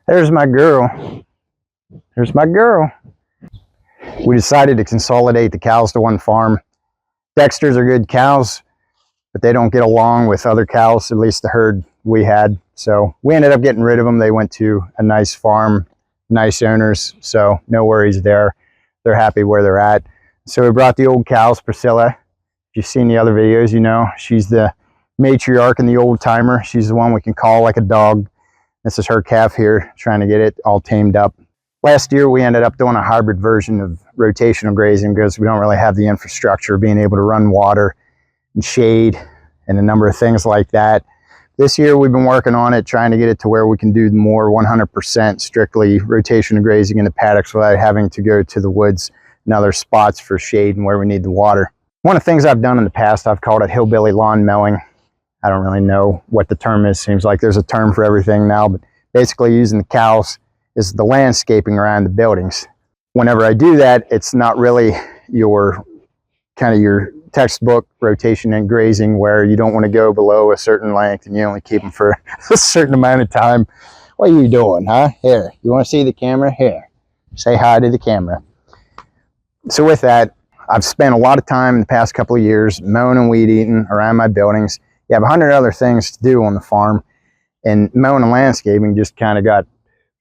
There's my girl. There's my girl. We decided to consolidate the cows to one farm. Dexters are good cows, but they don't get along with other cows, at least the herd we had. So we ended up getting rid of them. They went to a nice farm, nice owners, so no worries there. They're happy where they're at. So we brought the old cows, Priscilla. If you've seen the other videos, you know, she's the matriarch and the old timer. She's the one we can call like a dog. This is her calf here, trying to get it all tamed up. Last year, we ended up doing a hybrid version of rotational grazing because we don't really have the infrastructure, being able to run water and shade and a number of things like that. This year, we've been working on it, trying to get it to where we can do more 100% strictly rotational grazing in the paddocks without having to go to the woods and other spots for shade and where we need the water. One of the things I've done in the past, I've called it hillbilly lawn mowing. I don't really know what the term is. Seems like there's a term for everything now, but basically using the cows is the landscaping around the buildings. Whenever I do that, it's not really your kind of your textbook rotation and grazing where you don't want to go below a certain length and you only keep them for a certain amount of time. What are you doing, huh? Here, you want to see the camera? Here, say hi to the camera. So with that, I've spent a lot of time in the past couple of years mowing and weed eating around my buildings. You have 100 other things to do on the farm, and mowing and landscaping just kind of got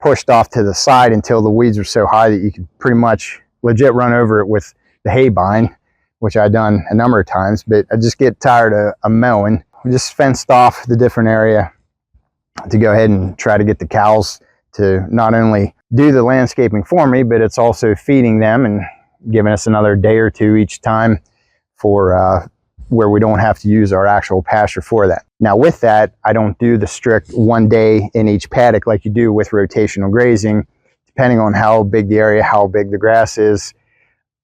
pushed off to the side until the weeds were so high that you could pretty much legit run over it with the hay bind, which I've done a number of times, but I just get tired of mowing. We just fenced off the different area to go ahead and try to get the cows to not only do the landscaping for me, but it's also feeding them and giving us another day or two each time for where we don't have to use our actual pasture for that. Now with that, I don't do the strict 1 day in each paddock like you do with rotational grazing. Depending on how big the area, how big the grass is,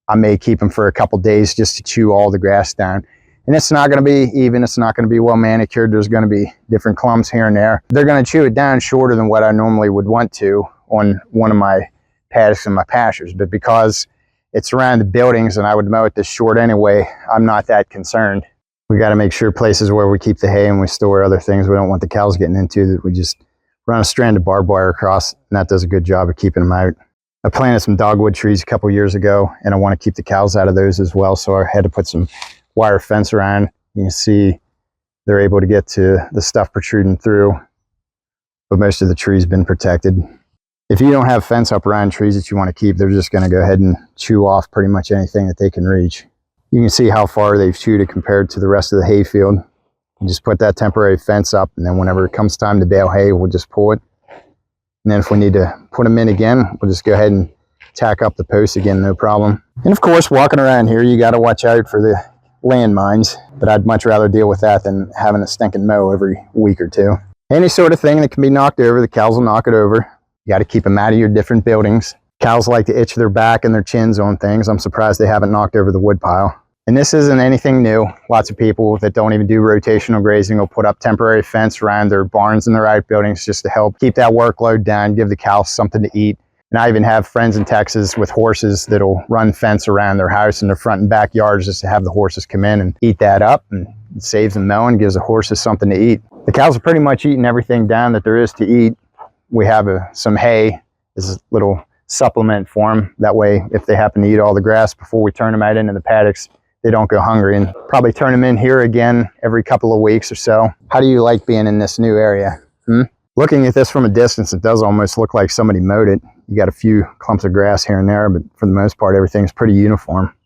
I may keep them for a couple days just to chew all the grass down. And it's not going to be even, it's not going to be well manicured. There's going to be different clumps here and there. They're going to chew it down shorter than what I normally would want to on one of my paddocks and my pastures. But because it's around the buildings and I would mow it this short anyway, I'm not that concerned. We got to make sure places where we keep the hay and we store other things we don't want the cows getting into, that we just run a strand of barbed wire across, and that does a good job of keeping them out. I planted some dogwood trees a couple years ago, and I want to keep the cows out of those as well, so I had to put some wire fence around. You can see they're able to get to the stuff protruding through, but most of the trees been protected. If you don't have fence up around trees that you want to keep, they're just going to go ahead and chew off pretty much anything that they can reach. You can see how far they've chewed it compared to the rest of the hay field. You just put that temporary fence up, and then whenever it comes time to bale hay, we'll just pull it. And then if we need to put them in again, we'll just go ahead and tack up the posts again, no problem. And of course, walking around here, you got to watch out for the landmines, but I'd much rather deal with that than having a stinking mow every week or two. Any sort of thing that can be knocked over, the cows will knock it over. You got to keep them out of your different buildings. Cows like to itch their back and their chins on things. I'm surprised they haven't knocked over the wood pile. And this isn't anything new. Lots of people that don't even do rotational grazing will put up temporary fence around their barns and their outbuildings just to help keep that workload down, give the cows something to eat. And I even have friends in Texas with horses that'll run fence around their house and their front and backyards just to have the horses come in and eat that up, and it saves them mowing, gives the horses something to eat. The cows are pretty much eating everything down that there is to eat. We have some hay as a little supplement for them. That way, if they happen to eat all the grass before we turn them out into the paddocks, they don't go hungry. And probably turn them in here again every couple of weeks or so. How do you like being in this new area? Looking at this from a distance, it does almost look like somebody mowed it. You got a few clumps of grass here and there, but for the most part, everything's pretty uniform.